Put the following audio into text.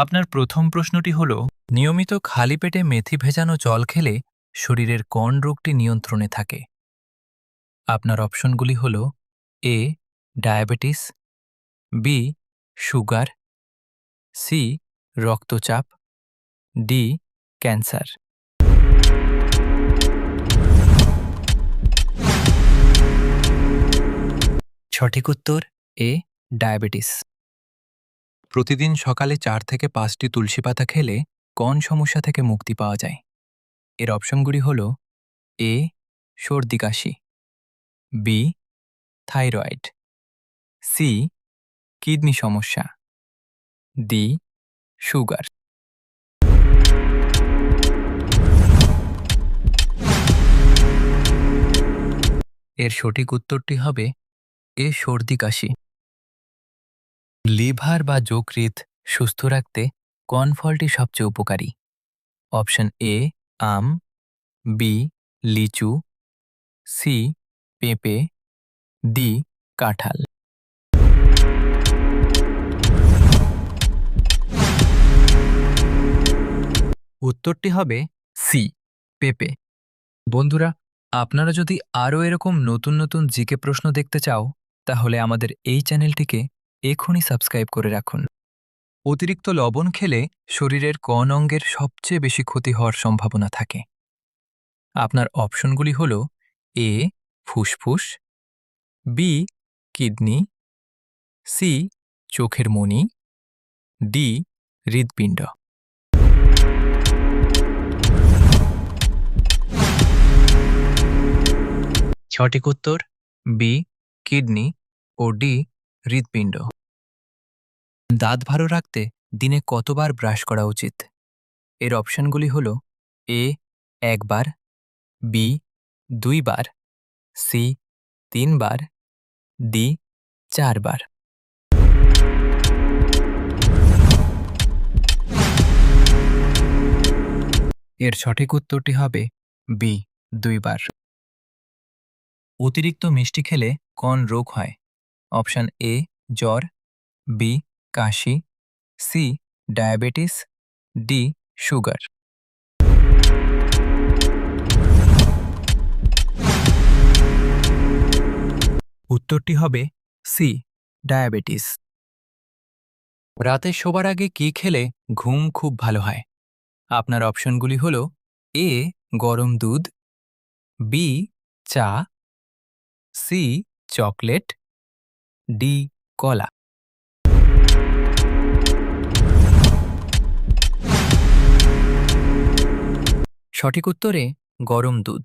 আপনার প্রথম প্রশ্নটি হল, নিয়মিত খালি পেটে মেথি ভেজানো জল খেলে শরীরের কোন রোগটি নিয়ন্ত্রণে থাকে? আপনার অপশনগুলি হল A diabetes, B sugar, C রক্তচাপ, ডি ক্যান্সার। সঠিক উত্তর এ ডায়াবেটিস। প্রতিদিন সকালে 4 থেকে 5টি তুলসী পাতা খেলে কোন সমস্যা থেকে মুক্তি পাওয়া যায়? এর অপশনগুলি হল এ সর্দি কাশি, বি থাইরয়েড, সি কিডনি সমস্যা, ডি সুগার। এর সঠিক উত্তরটি হবে এ সর্দি কাশি। লিভার বা যকৃৎ সুস্থ রাখতে কোন ফলটি সবচেয়ে উপকারী? অপশন এ আম, বি লিচু, সি পেঁপে, ডি কাঁঠাল। উত্তরটি হবে সি পেঁপে। বন্ধুরা, আপনারা যদি আরও এরকম নতুন নতুন জিকে প্রশ্ন দেখতে চাও, তাহলে আমাদের এই চ্যানেলটিকে এখনই সাবস্ক্রাইব করে রাখুন। অতিরিক্ত লবণ খেলে শরীরের কোন অঙ্গের সবচেয়ে বেশি ক্ষতি হওয়ার সম্ভাবনা থাকে? আপনার অপশনগুলি হল এ ফুসফুস, বি কিডনি, সি চোখের মণি, ডি হৃৎপিণ্ড। সঠিক উত্তর বি কিডনি ও ডি হৃৎপিণ্ড। দাঁত ভালো রাখতে দিনে কতবার ব্রাশ করা উচিত? এর অপশনগুলি হল এ একবার, বি 2 বার, সি 3 বার, ডি 4 বার। এর সঠিক উত্তরটি হবে বি 2 বার। অতিরিক্ত মিষ্টি খেলে কোন রোগ হয়? অপশন এ জ্বর, বি কাশি, সি ডায়াবেটিস, ডি সুগার। উত্তরটি হবে সি ডায়াবেটিস। রাতে শোবার আগে কি খেলে ঘুম খুব ভালো হয়? আপনার অপশনগুলি হল এ গরম দুধ, বি চা, সি চকলেট, ডি কলা। সঠিক উত্তরে গরম দুধ।